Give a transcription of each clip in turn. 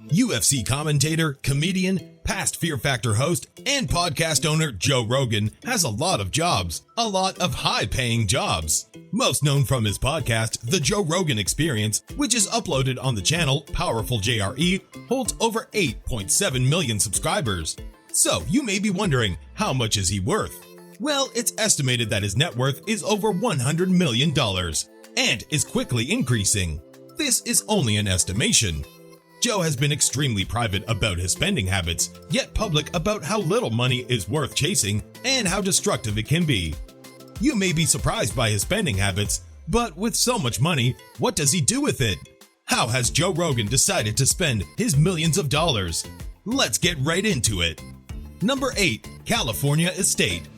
UFC commentator, comedian, past Fear Factor host, and podcast owner Joe Rogan has a lot of jobs, a lot of high-paying jobs. Most known from his podcast, The Joe Rogan Experience, which is uploaded on the channel Powerful JRE, holds over 8.7 million subscribers. So you may be wondering, how much is he worth? Well, it's estimated that his net worth is over $100 million and is quickly increasing. This is only an estimation. Joe has been extremely private about his spending habits, yet public about how little money is worth chasing and how destructive it can be. You may be surprised by his spending habits, but with so much money, what does he do with it? How has Joe Rogan decided to spend his millions of dollars? Let's get right into it. Number 8. California Estate.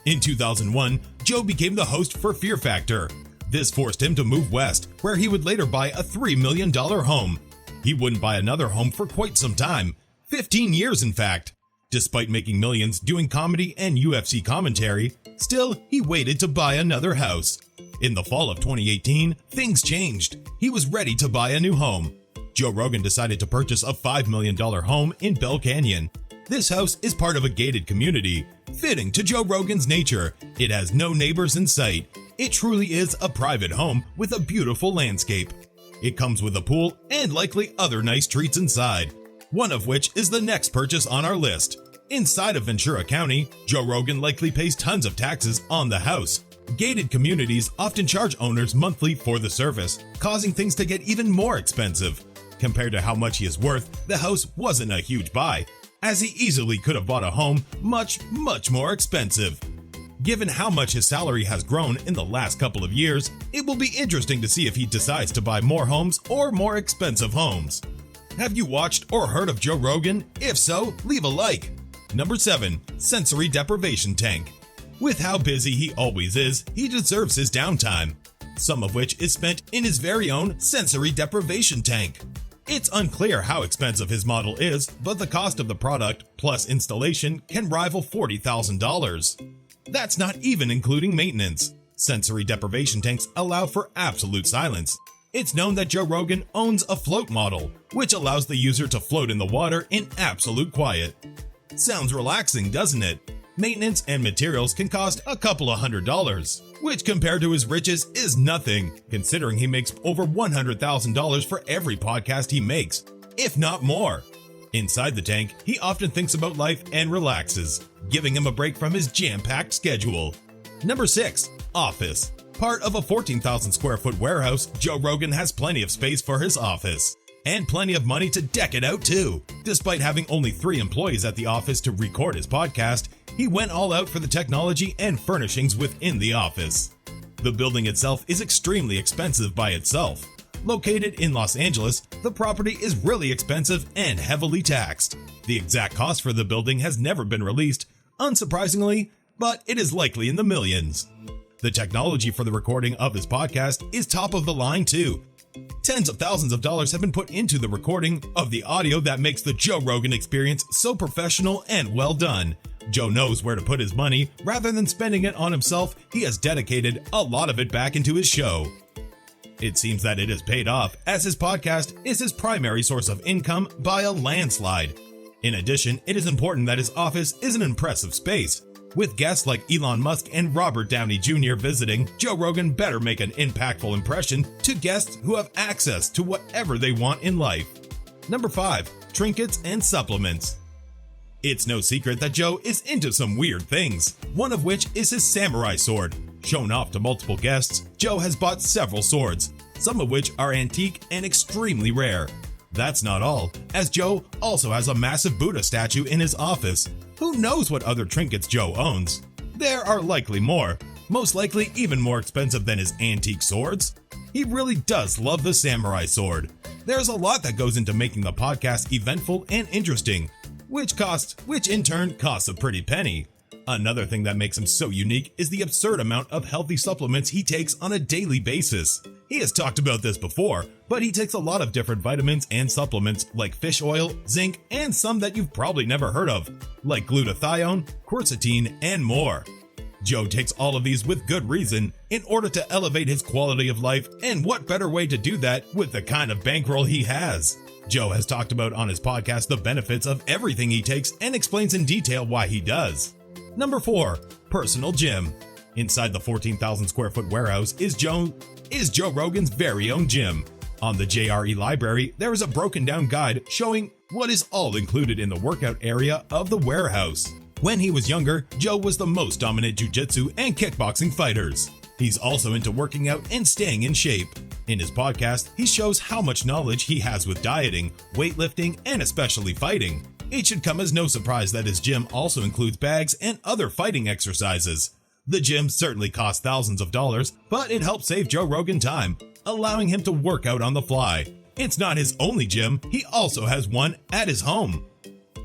In 2001, Joe became the host for Fear Factor. This forced him to move west, where he would later buy a $3 million home. He wouldn't buy another home for quite some time, 15 years in fact. Despite making millions doing comedy and UFC commentary, still he waited to buy another house. In the fall of 2018, things changed. He was ready to buy a new home. Joe Rogan decided to purchase a $5 million home in Bell Canyon. This house is part of a gated community. Fitting to Joe Rogan's nature, it has no neighbors in sight. It truly is a private home with a beautiful landscape. It comes with a pool and likely other nice treats inside, one of which is the next purchase on our list. Inside of Ventura County, Joe Rogan likely pays tons of taxes on the house. Gated communities often charge owners monthly for the service, causing things to get even more expensive. Compared to how much he is worth, the house wasn't a huge buy, as he easily could have bought a home much more expensive. Given how much his salary has grown in the last couple of years, it will be interesting to see if he decides to buy more homes or more expensive homes. Have you watched or heard of Joe Rogan? If so, leave a like. Number 7. Sensory Deprivation Tank. With how busy he always is, he deserves his downtime, some of which is spent in his very own sensory deprivation tank. It's unclear how expensive his model is, but the cost of the product plus installation can rival $40,000. That's not even including maintenance. Sensory deprivation tanks allow for absolute silence. It's known that Joe Rogan owns a float model, which allows the user to float in the water in absolute quiet. Sounds relaxing, doesn't it? Maintenance and materials can cost a couple of $100, which compared to his riches is nothing, considering he makes over $100,000 for every podcast he makes, if not more. Inside the tank, he often thinks about life and relaxes, giving him a break from his jam-packed schedule. Number 6. Office. Part of a 14,000 square foot warehouse, Joe Rogan has plenty of space for his office. And plenty of money to deck it out too. Despite having only 3 employees at the office to record his podcast, he went all out for the technology and furnishings within the office. The building itself is extremely expensive by itself. Located in Los Angeles, the property is really expensive and heavily taxed. The exact cost for the building has never been released, unsurprisingly, but it is likely in the millions. The technology for the recording of his podcast is top of the line too. Tens of thousands of dollars have been put into the recording of the audio that makes the Joe Rogan Experience so professional and well done. Joe knows where to put his money. Rather than spending it on himself, he has dedicated a lot of it back into his show. It seems that it has paid off, as his podcast is his primary source of income by a landslide. In addition, it is important that his office is an impressive space. With guests like Elon Musk and Robert Downey Jr. visiting, Joe Rogan better make an impactful impression to guests who have access to whatever they want in life. Number 5. Trinkets and supplements. It's no secret that Joe is into some weird things, one of which is his samurai sword. Shown off to multiple guests, Joe has bought several swords, some of which are antique and extremely rare. That's not all, as Joe also has a massive Buddha statue in his office. Who knows what other trinkets Joe owns? There are likely more, most likely even more expensive than his antique swords. He really does love the samurai sword. There's a lot that goes into making the podcast eventful and interesting, which in turn costs a pretty penny. Another thing that makes him so unique is the absurd amount of healthy supplements he takes on a daily basis. He has talked about this before, but he takes a lot of different vitamins and supplements like fish oil, zinc, and some that you've probably never heard of, like glutathione, quercetin, and more. Joe takes all of these with good reason in order to elevate his quality of life, and what better way to do that with the kind of bankroll he has? Joe has talked about on his podcast the benefits of everything he takes and explains in detail why he does. Number 4. Personal gym. Inside the 14,000 square foot warehouse is Joe Rogan's very own gym. On the JRE library, there is a broken down guide showing what is all included in the workout area of the warehouse. When he was younger, Joe was the most dominant jiu-jitsu and kickboxing fighters. He's also into working out and staying in shape. In his podcast, he shows how much knowledge he has with dieting, weightlifting, and especially fighting. It should come as no surprise that his gym also includes bags and other fighting exercises. The gym certainly costs thousands of dollars, but it helps save Joe Rogan time, allowing him to work out on the fly. It's not his only gym, he also has one at his home.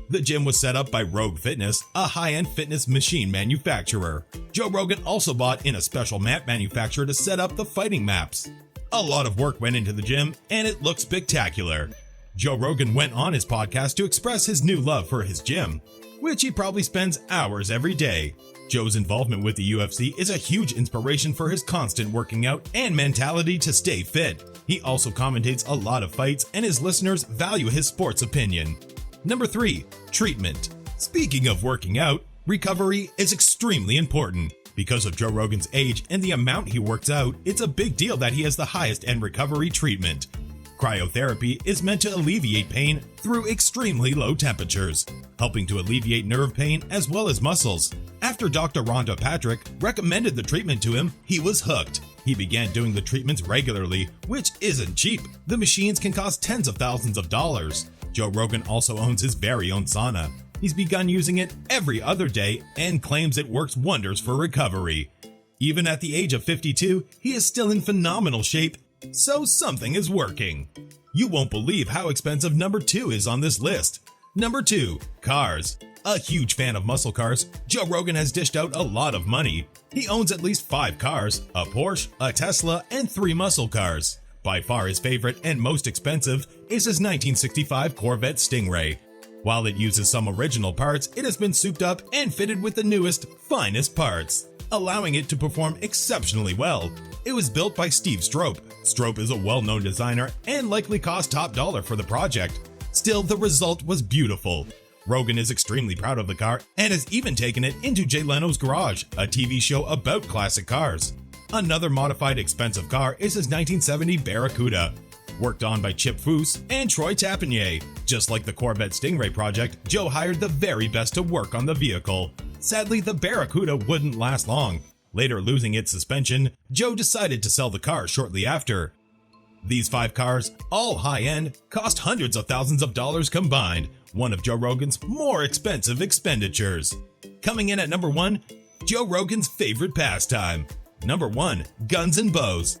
The gym was set up by Rogue Fitness, a high-end fitness machine manufacturer. Joe Rogan also bought in a special mat manufacturer to set up the fighting maps. A lot of work went into the gym, and it looks spectacular. Joe Rogan went on his podcast to express his new love for his gym, which he probably spends hours every day. Joe's involvement with the UFC is a huge inspiration for his constant working out and mentality to stay fit. He also commentates a lot of fights, and his listeners value his sports opinion. Number 3. Treatment. Speaking of working out, recovery is extremely important. Because of Joe Rogan's age and the amount he works out, it's a big deal that he has the highest end recovery treatment. Cryotherapy is meant to alleviate pain through extremely low temperatures, helping to alleviate nerve pain as well as muscles. After Dr. Rhonda Patrick recommended the treatment to him, he was hooked. He began doing the treatments regularly, which isn't cheap. The machines can cost tens of thousands of dollars. Joe Rogan also owns his very own sauna. He's begun using it every other day and claims it works wonders for recovery. Even at the age of 52, he is still in phenomenal shape, so something is working. You won't believe how expensive number 2 is on this list. Number 2. Cars. A huge fan of muscle cars, Joe Rogan has dished out a lot of money. He owns at least 5 cars, a Porsche, a Tesla, and 3 muscle cars. By far his favorite and most expensive is his 1965 Corvette Stingray. While it uses some original parts, it has been souped up and fitted with the newest, finest parts, allowing it to perform exceptionally well. It was built by Steve Strope. Strope is a well-known designer and likely cost top dollar for the project. Still, the result was beautiful. Rogan is extremely proud of the car and has even taken it into Jay Leno's Garage, a TV show about classic cars. Another modified expensive car is his 1970 Barracuda, worked on by Chip Foose and Troy Tapanier. Just like the Corvette Stingray project, Joe hired the very best to work on the vehicle. Sadly, the Barracuda wouldn't last long. Later losing its suspension, Joe decided to sell the car shortly after. These 5 cars, all high-end, cost hundreds of thousands of dollars combined, one of Joe Rogan's more expensive expenditures. Coming in at number 1, Joe Rogan's favorite pastime. Number 1. Guns and bows.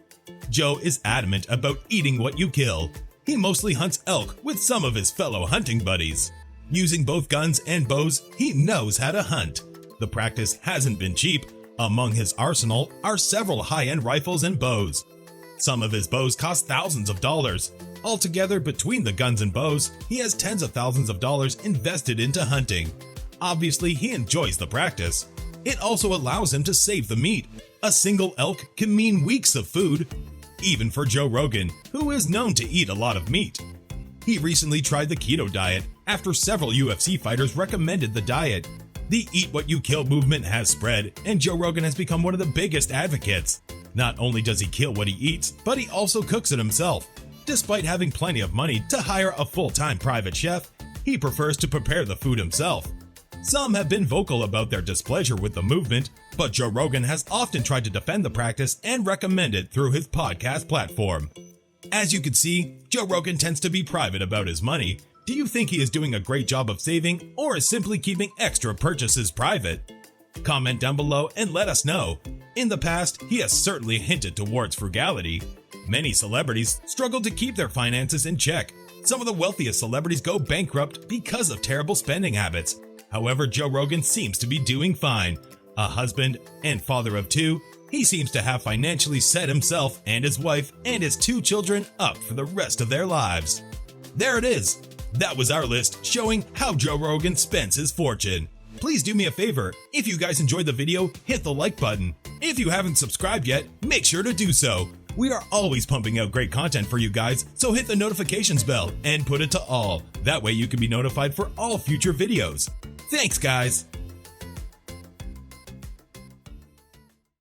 Joe is adamant about eating what you kill. He mostly hunts elk with some of his fellow hunting buddies. Using both guns and bows, he knows how to hunt. The practice hasn't been cheap. Among his arsenal are several high-end rifles and bows. Some of his bows cost thousands of dollars. Altogether, between the guns and bows, he has tens of thousands of dollars invested into hunting. Obviously, he enjoys the practice. It also allows him to save the meat. A single elk can mean weeks of food, even for Joe Rogan, who is known to eat a lot of meat. He recently tried the keto diet after several UFC fighters recommended the diet. The Eat What You Kill movement has spread, and Joe Rogan has become one of the biggest advocates. Not only does he kill what he eats, but he also cooks it himself. Despite having plenty of money to hire a full-time private chef, he prefers to prepare the food himself. Some have been vocal about their displeasure with the movement, but Joe Rogan has often tried to defend the practice and recommend it through his podcast platform. As you can see, Joe Rogan tends to be private about his money. Do you think he is doing a great job of saving, or is simply keeping extra purchases private? Comment down below and let us know. In the past, he has certainly hinted towards frugality. Many celebrities struggle to keep their finances in check. Some of the wealthiest celebrities go bankrupt because of terrible spending habits. However, Joe Rogan seems to be doing fine. A husband and father of 2, he seems to have financially set himself and his wife and his 2 children up for the rest of their lives. There it is. That was our list showing how Joe Rogan spends his fortune. Please do me a favor. If you guys enjoyed the video, hit the like button. If you haven't subscribed yet, make sure to do so. We are always pumping out great content for you guys, so hit the notifications bell and put it to all. That way you can be notified for all future videos. Thanks, guys!